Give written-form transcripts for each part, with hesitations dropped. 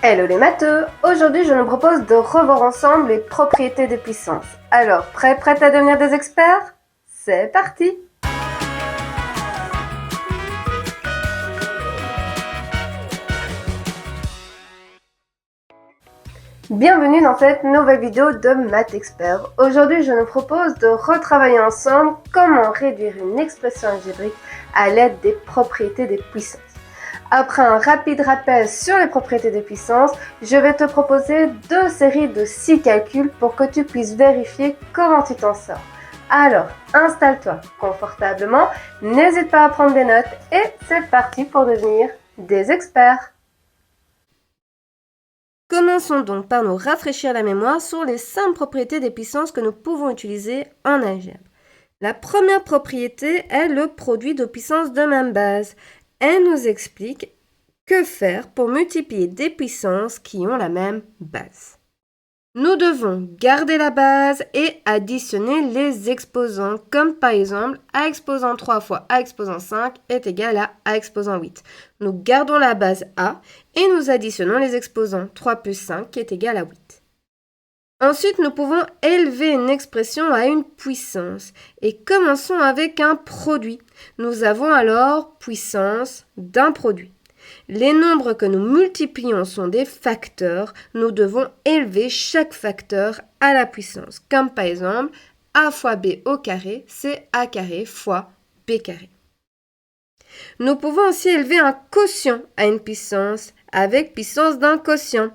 Hello les matheux! Aujourd'hui je nous propose de revoir ensemble les propriétés des puissances. Alors, prête à devenir des experts? C'est parti! Bienvenue dans cette nouvelle vidéo de Math Expert. Aujourd'hui je nous propose de retravailler ensemble comment réduire une expression algébrique à l'aide des propriétés des puissances. Après un rapide rappel sur les propriétés des puissances, je vais te proposer deux séries de 6 calculs pour que tu puisses vérifier comment tu t'en sors. Alors, installe-toi confortablement, n'hésite pas à prendre des notes et c'est parti pour devenir des experts. Commençons donc par nous rafraîchir la mémoire sur les 5 propriétés des puissances que nous pouvons utiliser en algèbre. La première propriété est le produit de puissances de même base. Elle nous explique que faire pour multiplier des puissances qui ont la même base. Nous devons garder la base et additionner les exposants, comme par exemple a exposant 3 fois a exposant 5 est égal à a exposant 8. Nous gardons la base a et nous additionnons les exposants 3 plus 5 qui est égal à 8. Ensuite, nous pouvons élever une expression à une puissance et commençons avec un produit. Nous avons alors puissance d'un produit. Les nombres que nous multiplions sont des facteurs. Nous devons élever chaque facteur à la puissance, comme par exemple a fois b au carré, c'est a carré fois b carré. Nous pouvons aussi élever un quotient à une puissance avec puissance d'un quotient.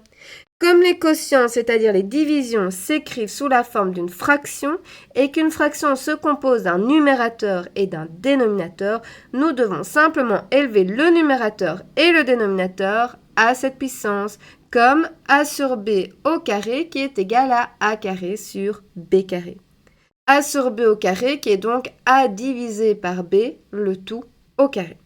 Comme les quotients, c'est-à-dire les divisions, s'écrivent sous la forme d'une fraction et qu'une fraction se compose d'un numérateur et d'un dénominateur, nous devons simplement élever le numérateur et le dénominateur à cette puissance, comme a sur b au carré qui est égal à a carré sur b carré. A sur b au carré qui est donc a divisé par b, le tout au carré.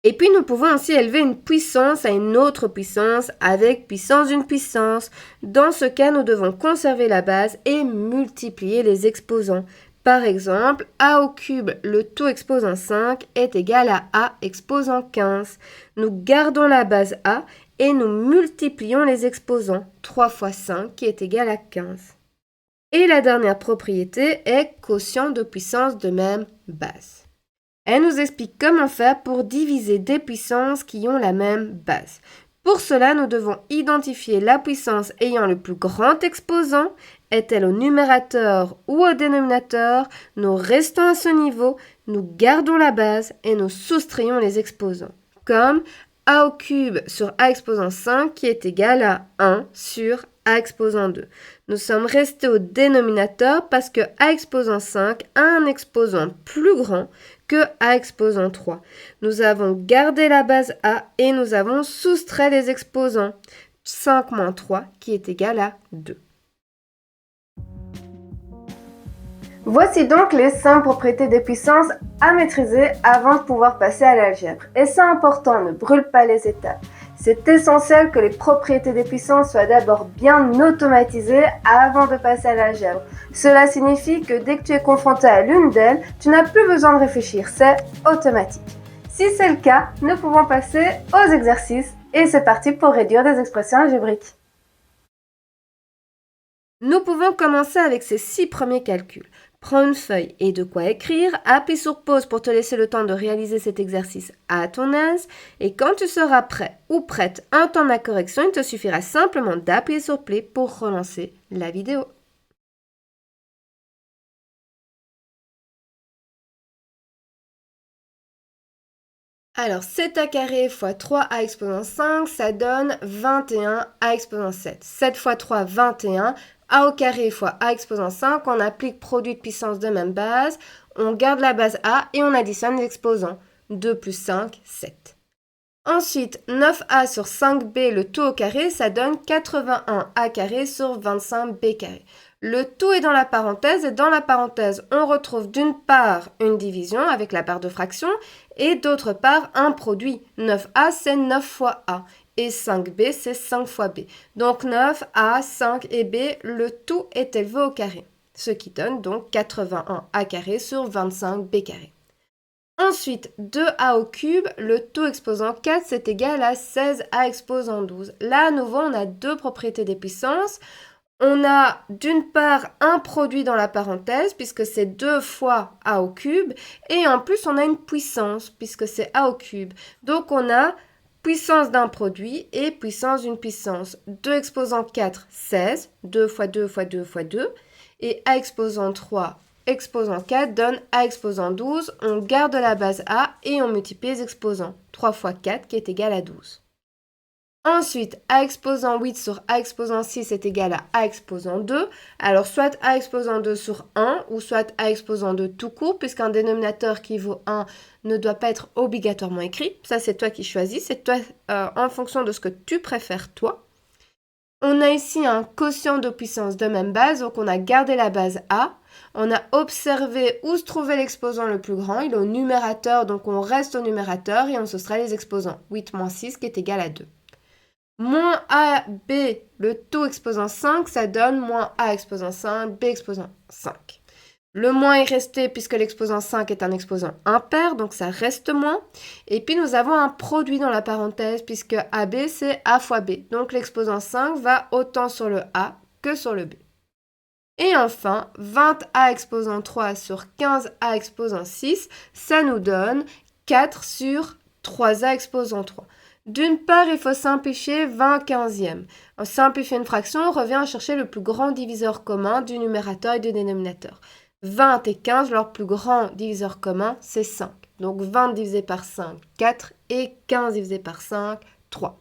Et puis nous pouvons aussi élever une puissance à une autre puissance avec puissance d'une puissance. Dans ce cas, nous devons conserver la base et multiplier les exposants. Par exemple, a au cube, le tout exposant 5 est égal à a exposant 15. Nous gardons la base a et nous multiplions les exposants. 3 fois 5 qui est égal à 15. Et la dernière propriété est quotient de puissance de même base. Elle nous explique comment faire pour diviser des puissances qui ont la même base. Pour cela, nous devons identifier la puissance ayant le plus grand exposant. Est-elle au numérateur ou au dénominateur? Nous restons à ce niveau, nous gardons la base et nous soustrayons les exposants. Comme a au cube sur a exposant 5 qui est égal à 1 sur a exposant 2. Nous sommes restés au dénominateur parce que a exposant 5 a un exposant plus grand que a exposant 3. Nous avons gardé la base a et nous avons soustrait les exposants. 5 moins 3 qui est égal à 2. Voici donc les 5 propriétés des puissances à maîtriser avant de pouvoir passer à l'algèbre. Et c'est important, ne brûle pas les étapes. C'est essentiel que les propriétés des puissances soient d'abord bien automatisées avant de passer à l'algèbre. Cela signifie que dès que tu es confronté à l'une d'elles, tu n'as plus besoin de réfléchir, c'est automatique. Si c'est le cas, nous pouvons passer aux exercices et c'est parti pour réduire des expressions algébriques. Nous pouvons commencer avec ces 6 premiers calculs. Prends une feuille et de quoi écrire, appuie sur pause pour te laisser le temps de réaliser cet exercice à ton aise et quand tu seras prêt ou prête à entendre la correction, il te suffira simplement d'appuyer sur play pour relancer la vidéo. Alors 7a carré fois 3a exposant 5, ça donne 21 a exposant 7. 7 fois 3, 21. A au carré fois a exposant 5, on applique produit de puissance de même base, on garde la base a et on additionne les exposants. 2 plus 5, 7. Ensuite, 9a sur 5b, le tout au carré, ça donne 81a carré sur 25b carré. Le tout est dans la parenthèse et dans la parenthèse, on retrouve d'une part une division avec la barre de fraction et d'autre part un produit. 9a, c'est 9 fois a et 5b, c'est 5 fois b. Donc 9a, 5 et b, le tout est élevé au carré, ce qui donne donc 81a carré sur 25b carré. Ensuite, 2a au cube, le tout exposant 4, c'est égal à 16a exposant 12. Là, à nouveau, on a deux propriétés des puissances. On a d'une part un produit dans la parenthèse, puisque c'est 2 fois a au cube, et en plus on a une puissance, puisque c'est a au cube. Donc on a puissance d'un produit et puissance d'une puissance. 2 exposant 4, 16, 2 fois 2 fois 2 fois 2, et a exposant 3 exposant 4 donne a exposant 12. On garde la base a et on multiplie les exposants. 3 fois 4 qui est égal à 12. Ensuite, a exposant 8 sur a exposant 6 est égal à a exposant 2. Alors, soit a exposant 2 sur 1, ou soit a exposant 2 tout court, puisqu'un dénominateur qui vaut 1 ne doit pas être obligatoirement écrit. Ça, c'est toi qui choisis. C'est toi en fonction de ce que tu préfères, toi. On a ici un quotient de puissance de même base, donc on a gardé la base a. On a observé où se trouvait l'exposant le plus grand. Il est au numérateur, donc on reste au numérateur et on soustrait les exposants. 8 moins 6 qui est égal à 2. Moins AB, le taux exposant 5, ça donne moins A exposant 5, B exposant 5. Le moins est resté puisque l'exposant 5 est un exposant impair, donc ça reste moins. Et puis nous avons un produit dans la parenthèse puisque AB c'est A fois B. Donc l'exposant 5 va autant sur le A que sur le B. Et enfin, 20A exposant 3 sur 15A exposant 6, ça nous donne 4 sur 3A exposant 3. D'une part, il faut simplifier 20 quinzièmes. En simplifiant une fraction, on revient à chercher le plus grand diviseur commun du numérateur et du dénominateur. 20 et 15, leur plus grand diviseur commun, c'est 5. Donc 20 divisé par 5, 4, et 15 divisé par 5, 3.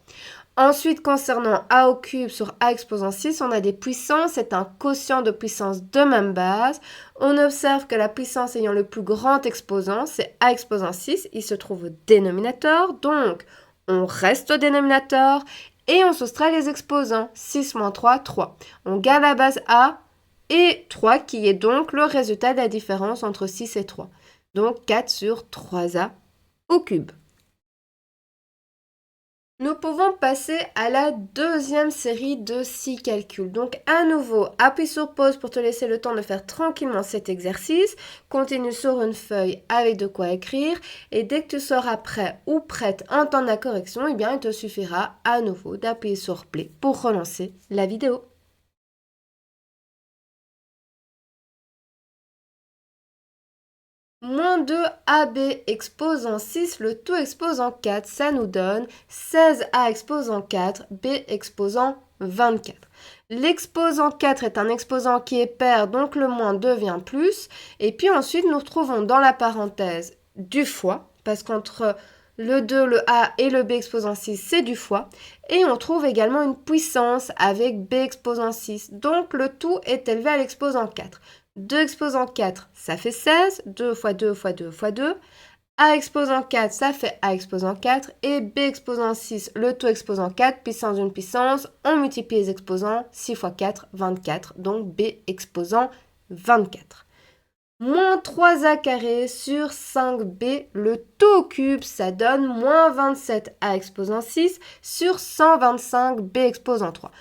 Ensuite, concernant a au cube sur a exposant 6, on a des puissances, c'est un quotient de puissance de même base. On observe que la puissance ayant le plus grand exposant, c'est a exposant 6, il se trouve au dénominateur, donc on reste au dénominateur et on soustrait les exposants. 6 moins 3, 3. On garde la base a et 3 qui est donc le résultat de la différence entre 6 et 3. Donc 4 sur 3a au cube. Nous pouvons passer à la deuxième série de 6 calculs. Donc à nouveau, appuie sur pause pour te laisser le temps de faire tranquillement cet exercice. Continue sur une feuille avec de quoi écrire. Et dès que tu seras prêt ou prête à entendre la correction, eh bien, il te suffira à nouveau d'appuyer sur play pour relancer la vidéo. Moins 2AB exposant 6, le tout exposant 4, ça nous donne 16A exposant 4, B exposant 24. L'exposant 4 est un exposant qui est pair, donc le moins devient plus. Et puis ensuite, nous retrouvons dans la parenthèse du fois, parce qu'entre le 2, le A et le B exposant 6, c'est du fois. Et on trouve également une puissance avec B exposant 6. Donc le tout est élevé à l'exposant 4. 2 exposant 4, ça fait 16. 2 fois 2 fois 2 fois 2. A exposant 4, ça fait A exposant 4. Et B exposant 6, le tout exposant 4, puissance d'une puissance. On multiplie les exposants. 6 fois 4, 24. Donc B exposant 24. Moins 3A carré sur 5B, le tout au cube, ça donne moins 27A exposant 6 sur 125B exposant 3.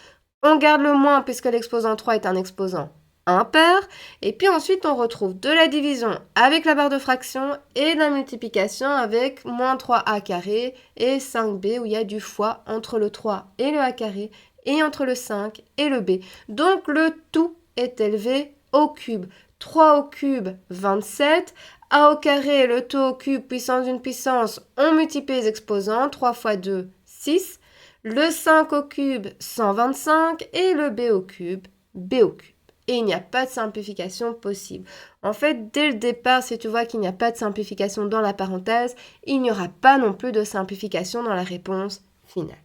On garde le moins puisque l'exposant 3 est un exposant impair. Et puis ensuite, on retrouve de la division avec la barre de fraction et de la multiplication avec moins 3A carré et 5B où il y a du fois entre le 3 et le A carré et entre le 5 et le B. Donc le tout est élevé au cube. 3 au cube, 27. A au carré, le tout au cube, puissance d'une puissance, on multiplie les exposants. 3 fois 2, 6. Le 5 au cube, 125. Et le B au cube, B au cube. Et il n'y a pas de simplification possible. En fait, dès le départ, si tu vois qu'il n'y a pas de simplification dans la parenthèse, il n'y aura pas non plus de simplification dans la réponse finale.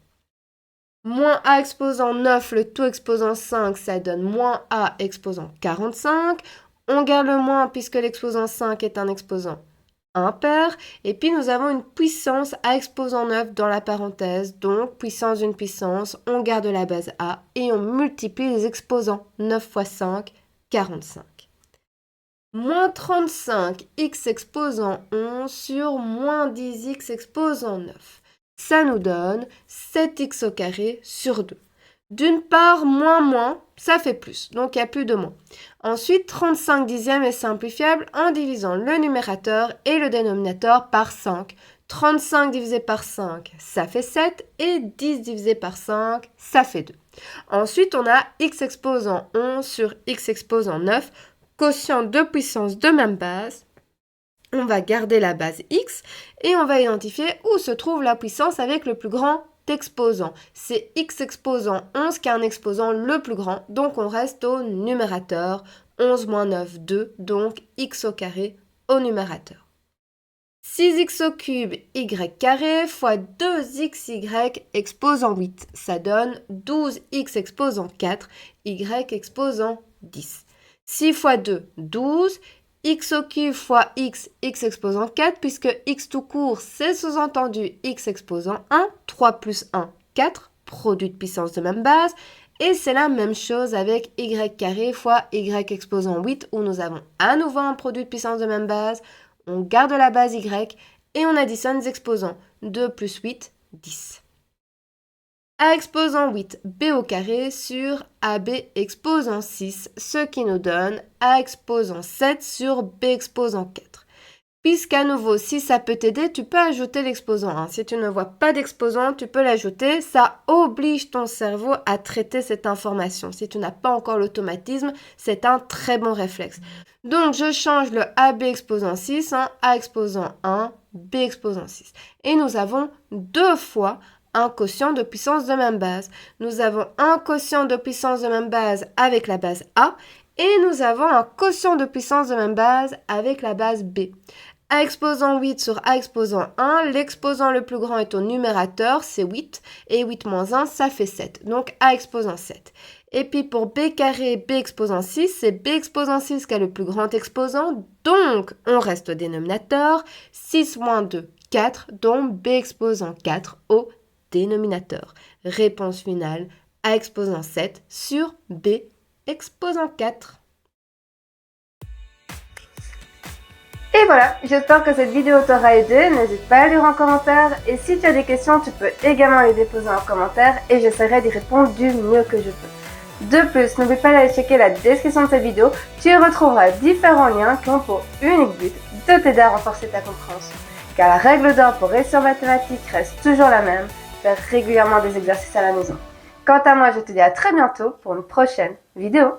Moins A exposant 9, le tout exposant 5, ça donne moins A exposant 45. On garde le moins puisque l'exposant 5 est un exposant impair. Et puis nous avons une puissance A exposant 9 dans la parenthèse. Donc puissance d'une puissance, on garde la base A et on multiplie les exposants. 9 fois 5, 45. Moins 35, x exposant 11 sur moins 10x exposant 9. Ça nous donne 7x au carré sur 2. D'une part, moins, ça fait plus, donc il n'y a plus de moins. Ensuite, 35 dixièmes est simplifiable en divisant le numérateur et le dénominateur par 5. 35 divisé par 5, ça fait 7, et 10 divisé par 5, ça fait 2. Ensuite, on a x exposant 11 sur x exposant 9, quotient de puissance de même base. On va garder la base x et on va identifier où se trouve la puissance avec le plus grand exposant. C'est x exposant 11 qui est un exposant le plus grand, donc on reste au numérateur. 11 moins 9, 2, donc x au carré au numérateur. 6x au cube y carré fois 2xy exposant 8, ça donne 12x exposant 4, y exposant 10. 6 fois 2, 12, x au cube fois x exposant 4, puisque x tout court, c'est sous-entendu x exposant 1, 3 plus 1, 4, produit de puissance de même base, et c'est la même chose avec y carré fois y exposant 8, où nous avons à nouveau un produit de puissance de même base, on garde la base y, et on additionne les exposants, 2 plus 8, 10. A exposant 8, b au carré sur AB exposant 6, ce qui nous donne A exposant 7 sur B exposant 4. Puisqu'à nouveau, si ça peut t'aider, tu peux ajouter l'exposant 1. Si tu ne vois pas d'exposant, tu peux l'ajouter. Ça oblige ton cerveau à traiter cette information. Si tu n'as pas encore l'automatisme, c'est un très bon réflexe. Donc, je change le AB exposant 6 en A exposant 1, B exposant 6. Et nous avons deux fois un quotient de puissance de même base. Nous avons un quotient de puissance de même base avec la base A et nous avons un quotient de puissance de même base avec la base B. A exposant 8 sur A exposant 1, l'exposant le plus grand est au numérateur, c'est 8, et 8 moins 1, ça fait 7, donc A exposant 7. Et puis pour B carré, B exposant 6, c'est B exposant 6 qui a le plus grand exposant, donc on reste au dénominateur, 6 moins 2, 4, donc B exposant 4 au dénominateur. Réponse finale, A exposant 7 sur B exposant 4. Et voilà, j'espère que cette vidéo t'aura aidé, n'hésite pas à lire en commentaire, et si tu as des questions, tu peux également les déposer en commentaire, et j'essaierai d'y répondre du mieux que je peux. De plus, n'oublie pas d'aller checker la description de cette vidéo, tu y retrouveras différents liens qui ont pour unique but de t'aider à renforcer ta compréhension. Car la règle d'or pour réussir en mathématiques reste toujours la même, faire régulièrement des exercices à la maison. Quant à moi, je te dis à très bientôt pour une prochaine vidéo.